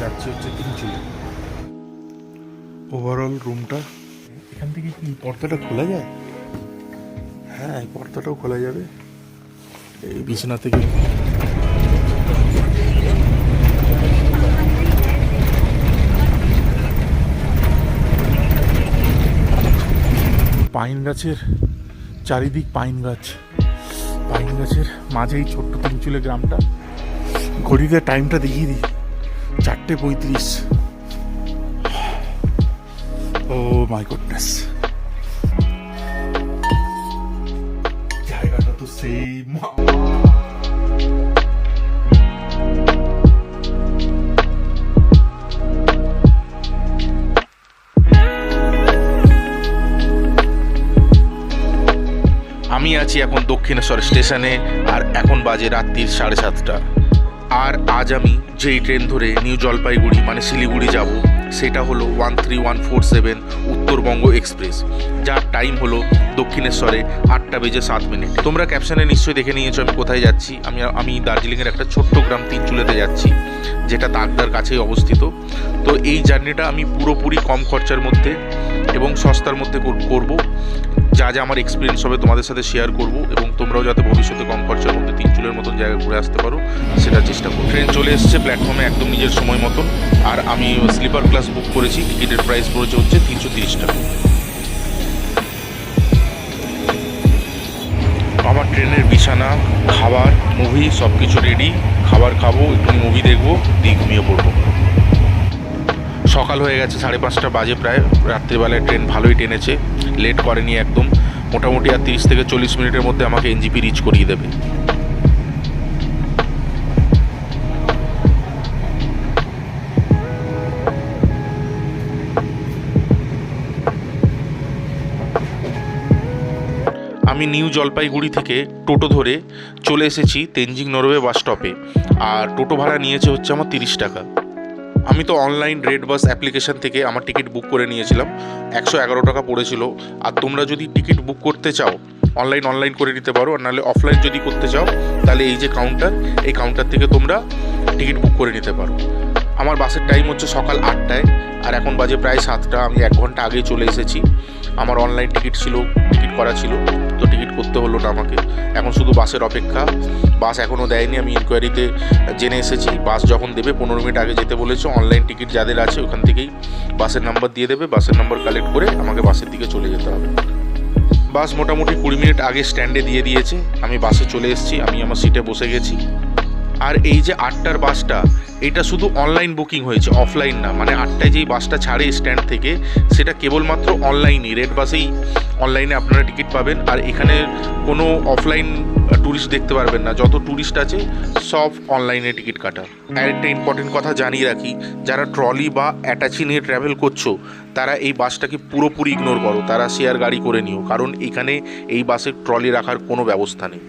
যাচ্ছি হচ্ছে তিনচুলে। ওভারঅল রুমটা এখান থেকে কি পর্দাটা খোলা যায়? হ্যাঁ, এই পর্দাটাও খোলা যাবে। এই বিছানা থেকে পাইন গাছের চারিদিক পাইন গাছ, পাইন গাছের মাঝেই ছোট্ট তিনচুলে গ্রামটা। ঘড়িতে টাইমটা দেখিয়ে দিই, 4:35। ও মাই গডনেস, জায়গাটা তো সেই আমি আছি এখন দক্ষিণেশ্বর স্টেশনে, আর এখন বাজে রাত্রির 7:30। আর আজ আমি যেই ট্রেন ধরে নিউ জলপাইগুড়ি মানে শিলিগুড়ি যাব, সেটা হলো 13147 উত্তরবঙ্গ এক্সপ্রেস, যার টাইম হলো দক্ষিণেশ্বরে 8:07। তোমরা ক্যাপশনে নিশ্চয়ই দেখে নিয়েছো আমি কোথায় যাচ্ছি। আমি দার্জিলিংয়ের একটা ছোট্ট গ্রাম তিনচুলেতে যাচ্ছি, যেটা তাকদার কাছেই অবস্থিত। তো এই জার্নিটা আমি পুরোপুরি কম খরচার মধ্যে এবং সস্তার মধ্যে করব। যা যা আমার এক্সপিরিয়েন্স হবে তোমাদের সাথে শেয়ার করব, এবং তোমরাও যাতে ভবিষ্যতে কম খরচার মধ্যে তিনচুলের মতন জায়গা ঘুরে আসতে পারো সেটার চেষ্টা করব। ট্রেন চলে এসেছে প্ল্যাটফর্মে একদম নিজের সময় মতন, আর আমি স্লিপার ক্লাস বুক করেছি। টিকিটের প্রাইস পড়েছে হচ্ছে 330 টাকা। আমার ট্রেনের বিছানা, খাবার, মুভি সব কিছু রেডি। খাবার খাবো, একটু মুভি দেখবো, দিয়ে ঘুমিয়ে পড়বো। সকাল হয়ে গেছে, 5:30 বাজে প্রায়। রাত্রিবেলায় ট্রেন ভালোই টেনেছে, লেট করেনি একদম। মোটামুটি আর 30 থেকে 40 মিনিটের মধ্যে আমাকে এনজিপি রিচ করিয়ে দেবে। আমি নিউ জলপাইগুড়ি থেকে টোটো ধরে চলে এসেছি তেনজিং নরওয়ে বাস স্টপে, আর টোটো ভাড়া নিয়েছে হচ্ছে আমার 30 টাকা। আমি তো অনলাইন রেড বাস অ্যাপ্লিকেশন থেকে আমার টিকিট বুক করে নিয়েছিলাম, 111 টাকা পড়েছিল। আর তোমরা যদি টিকিট বুক করতে চাও অনলাইন করে নিতে পারো, আর নাহলে অফলাইন যদি করতে চাও তাহলে এই যে কাউন্টার, এই কাউন্টার থেকে তোমরা টিকিট বুক করে নিতে পারো। আমার বাসের টাইম হচ্ছে সকাল 8টায়, আর এখন বাজে প্রায় 7টা। আমি 1 ঘন্টা আগেই চলে এসেছি। আমার অনলাইন টিকিট করা ছিল, তো টিকিট করতে হলো না আমাকে। এখন শুধু বাসের অপেক্ষা। বাস এখনও দেয়নি, আমি ইনকোয়ারিতে জেনে এসেছি। বাস যখন দেবে 15 মিনিট আগে যেতে বলেছে। অনলাইন টিকিট যাদের আছে ওখান থেকেই বাসের নাম্বার দিয়ে দেবে, বাসের নাম্বার কালেক্ট করে আমাকে বাসের দিকে চলে যেতে হবে। বাস মোটামুটি 20 মিনিট আগে স্ট্যান্ডে দিয়ে দিয়েছে। আমি বাসে চলে এসেছি, আমি আমার সিটে বসে গেছি। আর এই যে 8টার বাসটা, এটা শুধু অনলাইন বুকিং হয়েছে, অফলাইন না। মানে 8টায় যেই বাসটা ছাড়ে স্ট্যান্ড থেকে, সেটা কেবলমাত্র অনলাইনই। রেড বাসেই অনলাইনে আপনারা টিকিট পাবেন, আর এখানে কোনো অফলাইন ট্যুরিস্ট দেখতে পারবেন না। যত ট্যুরিস্ট আছে সব অনলাইনে টিকিট কাটা। আর একটা ইম্পর্টেন্ট কথা জানিয়ে রাখি, যারা ট্রলি বা অ্যাটাচি নিয়ে ট্র্যাভেল করছো, তারা এই বাসটাকে পুরোপুরি ইগনোর করো। তারা শেয়ার গাড়ি করে নিও, কারণ এখানে এই বাসে ট্রলি রাখার কোনো ব্যবস্থা নেই।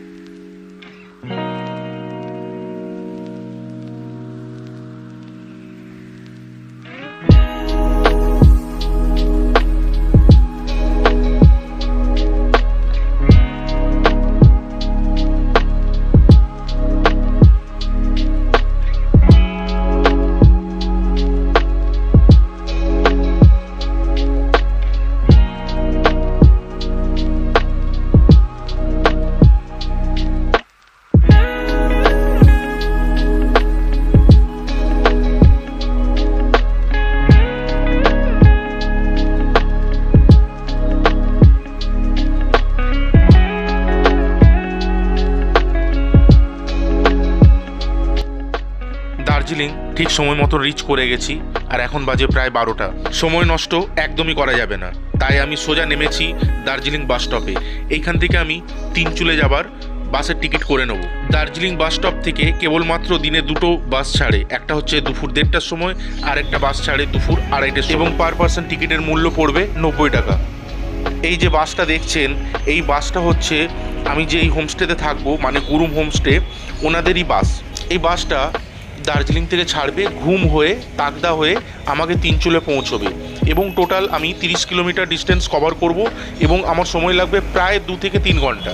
দার্জিলিং ঠিক সময় মতো রিচ করে গেছি, আর এখন বাজে প্রায় 12টা। সময় নষ্ট একদমই করা যাবে না, তাই আমি সোজা নেমেছি দার্জিলিং বাস স্টপে। এইখান থেকে আমি তিনচুলে যাবার বাসের টিকিট করে নেব। দার্জিলিং বাস স্টপ থেকে কেবলমাত্র দিনে 2টো বাস ছাড়ে, একটা হচ্ছে দুপুর 1:30টার সময়, আর একটা বাস ছাড়ে দুপুর 2:30টার সময়, এবং পার পার্সন টিকিটের মূল্য পড়বে 90 টাকা। এই যে বাসটা দেখছেন, এই বাসটা হচ্ছে আমি যে এই হোমস্টেতে থাকবো, মানে গুরুম হোমস্টে, ওনাদেরই বাস। এই বাসটা দার্জিলিং থেকে ছাড়বে, ঘুম হয়ে তাকদা হয়ে আমাকে তিনচুলে পৌঁছবে, এবং টোটাল আমি 30 কিলোমিটার ডিস্টেন্স কভার করব, এবং আমার সময় লাগবে প্রায় 2 থেকে 3 ঘন্টা।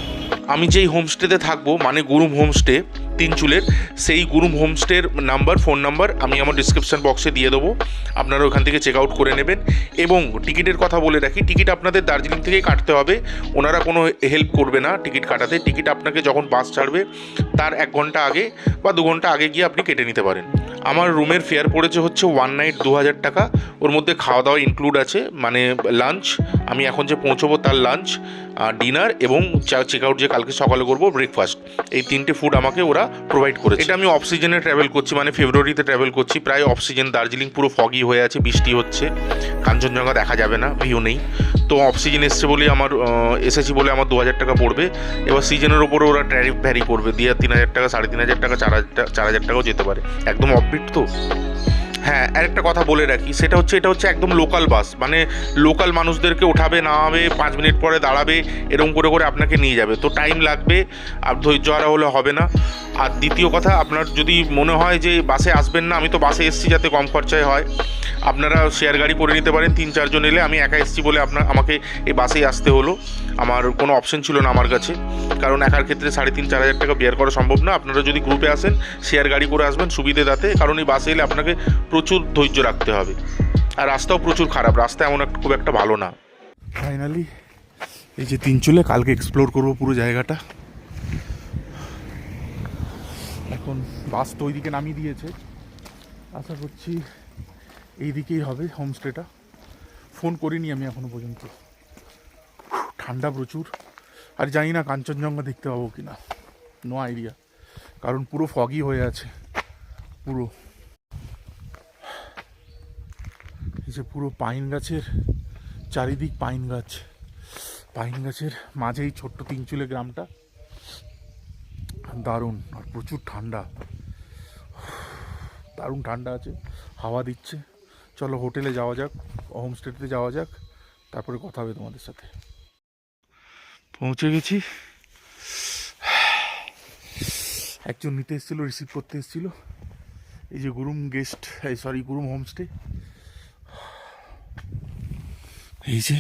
আমি যেই হোমস্টেতে থাকবো মানে গুরুম হোমস্টে তিনচুলের, সেই গুরুম হোমস্টের নাম্বার, ফোন নাম্বার আমি আমার ডিসক্রিপশান বক্সে দিয়ে দেবো। আপনারা ওখান থেকে চেক আউট করে নেবেন। এবং টিকিটের কথা বলে রাখি, টিকিট আপনাদের দার্জিলিং থেকেই কাটতে হবে, ওনারা কোনো হেল্প করবে না টিকিট কাটাতে। টিকিট আপনাকে যখন বাস ছাড়বে তার 1 ঘন্টা আগে বা 2 ঘন্টা আগে গিয়ে আপনি কেটে নিতে পারেন। আমার রুমের ফেয়ার পড়েছে হচ্ছে 1 নাইট 2000 টাকা। ওর মধ্যে খাওয়া দাওয়া ইনক্লুড আছে, মানে লাঞ্চ, আমি এখন যে পৌঁছবো তার লাঞ্চ, ডিনার এবং চেক আউট যে কালকে সকালে করবো ব্রেকফাস্ট, এই 3টে ফুড আমাকে ওরা প্রোভাইড করেছে। এটা আমি অফ সিজনে ট্রাভেল করছি, মানে ফেব্রুয়ারিতে ট্রাভেল করছি, প্রায় অফ সিজন। দার্জিলিং পুরো ফগি হয়ে আছে, বৃষ্টি হচ্ছে, কাঞ্চনজঙ্ঘা দেখা যাবে না, ভিউ নেই। তো অফ সিজন এসেছি বলে আমার 2000 টাকা পড়বে। এবার সিজনের ওপরে ওরা ট্যারিফ ভ্যারি করবে, দিয়ে 3000 টাকা, 3500 টাকা, 4000 টাকাও যেতে পারে, একদম অফবিট তো। হ্যাঁ, আরেকটা কথা বলে রাখি, সেটা হচ্ছে এটা হচ্ছে একদম লোকাল বাস, মানে লোকাল মানুষদেরকে ওঠাবে, নামাবে, 5 মিনিট পরে দাঁড়াবে, এরকম করে করে আপনাকে নিয়ে যাবে। তো টাইম লাগবে, আর ধৈর্য হারা হলে হবে না। আর দ্বিতীয় কথা, আপনার যদি মনে হয় যে বাসে আসবেন না, আমি তো বাসে এসেছি যাতে কম খরচায় হয়, আপনারা শেয়ার গাড়ি করে নিতে পারেন 3-4 জন এলে। আমি একা এসেছি বলে আমাকে এই বাসেই আসতে হলো, আমার কোনো অপশন ছিল না আমার কাছে, কারণ একার ক্ষেত্রে 3,500-4,000 টাকা বেয়ার করা সম্ভব না। আপনারা যদি গ্রুপে আসেন শেয়ার গাড়ি করে আসবেন, সুবিধে তাতে, কারণ এই বাসে এলে আপনাকে প্রচুর ধৈর্য রাখতে হবে, আর রাস্তাও প্রচুর খারাপ, রাস্তা খুব একটা ভালো না। ফাইনালি এই যে তিনচুলে, কালকে এক্সপ্লোর করবো পুরো জায়গাটা। এখন বাস তো ওইদিকে নামিয়ে দিয়েছে, আশা করছি এইদিকেই হবে হোমস্টেটা। ফোন করিনি আমি এখনো পর্যন্ত। ঠান্ডা প্রচুর, আর জানি না কাঞ্চনজঙ্ঘা দেখতে পাবো কি না, নো আইডিয়া, কারণ পুরো ফগি হয়ে আছে পুরো। এই যে পুরো পাইন গাছের চারিদিক, পাইন গাছের মাঝেই ছোট্ট তিনচুলে গ্রামটা, দারুণ। আর প্রচুর ঠান্ডা, দারুণ ঠান্ডা আছে, হাওয়া দিচ্ছে। চলো হোটেলে যাওয়া যাক, হোমস্টেতে যাওয়া যাক, তারপরে কথা হবে তোমাদের সাথে। পৌঁছে গেছি। একজন নিতে এসেছিলো, রিসিভ করতে এসেছিলো। এই যে গুরুম গুরুম হোমস্টে। এই যে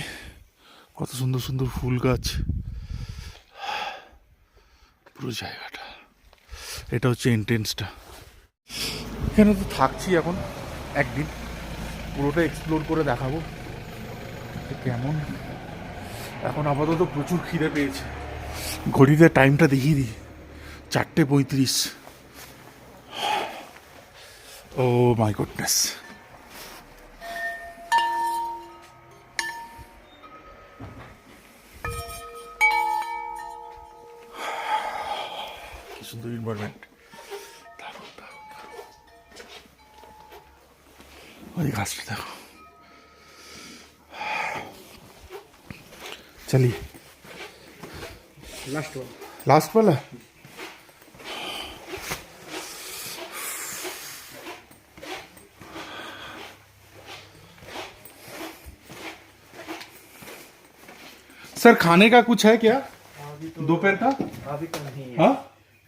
কত সুন্দর সুন্দর ফুল গাছ, পুরো জায়গাটা। এটা হচ্ছে এন্ট্রেন্সটা। এখানে তো থাকছি এখন একদিন, পুরোটা এক্সপ্লোর করে দেখাবো কেমন। এখন আপাতত প্রচুর খিদে পেয়েছে, ঘড়িতে টাইমটা দেখিয়ে দিই, 4:35। ও মাই গুডনেস। কি সুন্দর এনভায়রনমেন্ট, দারুণ দারুণ দারুণ। ওই গাছটা দেখো। चलिए लास्ट वाला। सर खाने का कुछ है क्या दोपहर का? अभी तो नहीं है। हाँ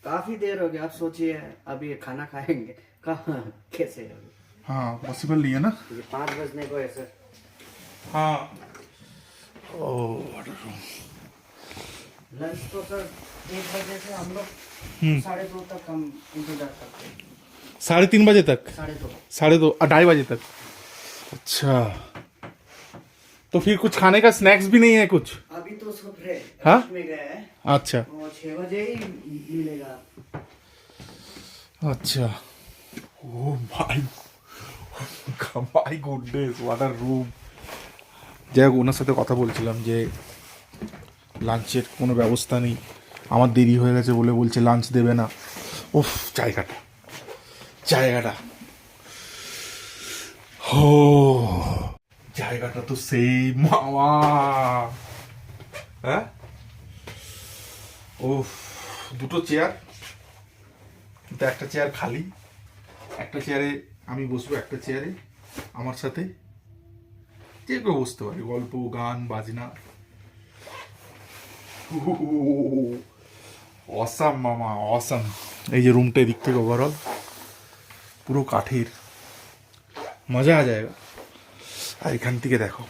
काफी देर हो गया, आप सोचिए अभी खाना खाएंगे कहाँ, कैसे होगी? हाँ पॉसिबल नहीं है ना। ये 5 बजने को है सर। हाँ ओ लंच तो सर 1 बजे से हम लोग 2:30 तक हम इंतजार करते हैं। 3:30 बजे तक? 2:30। 2:30 2:30 बजे तक। अच्छा, तो फिर कुछ खाने का स्नैक्स भी नहीं है कुछ? अभी तो सब हाँ? रेस्ट में गए हैं, अच्छा वो 6 बजे ही मिलेगा। अच्छा oh my goodness, what are room. যাই হোক, ওনার সাথে কথা বলছিলাম যে লাঞ্চের কোনো ব্যবস্থা নেই, আমার দেরি হয়ে গেছে বলে বলছে লাঞ্চ দেবে না। উফ, জায়গাটা ও জায়গাটা তো সেই মামা। হ্যাঁ উফ, 2টো চেয়ার, কিন্তু একটা চেয়ার খালি। একটা চেয়ারে আমি বসবো, একটা চেয়ারে আমার সাথে যে কেউ বসতে পারে, গল্প গান বাজনা। অসাম মামা, অসাম। এই যে রুমটা এদিক থেকে ওভারঅল পুরো কাঠের, মজা আ যায়গা। আর এখান থেকে দেখো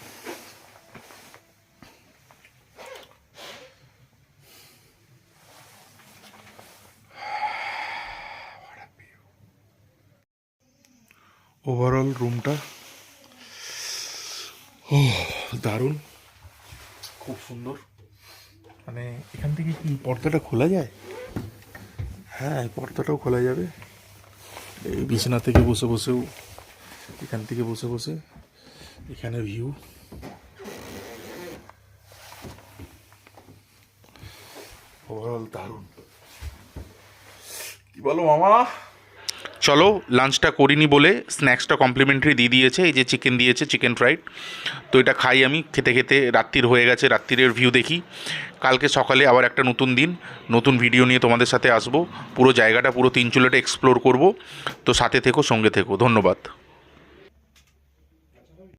ওভারঅল রুমটা ও দারুণ, খুব সুন্দর। মানে এখান থেকে কি পর্দাটা খোলা যায়? হ্যাঁ, পর্দাটাও খোলা যাবে। এই বিছানা থেকে বসে বসেও, এখান থেকে বসে বসে এখানে ভিউ। ওভারঅল দারুণ, কি বলো মামা? চলো লাঞ্চটা করিনি বলে স্ন্যাক্সটা কমপ্লিমেন্টারি দিয়ে দিয়েছে, এই যে চিকেন দিয়েছে, চিকেন ফ্রাইড। তো এটা খাই আমি, খেতে খেতে রাত্রির হয়ে গেছে, রাত্রিরের ভিউ দেখি। কালকে সকালে আবার একটা নতুন দিন, নতুন ভিডিও নিয়ে তোমাদের সাথে আসবো। পুরো জায়গাটা পুরো তিনচুলেটা এক্সপ্লোর করব। তো সাথে থেকো, সঙ্গে থেকো। ধন্যবাদ।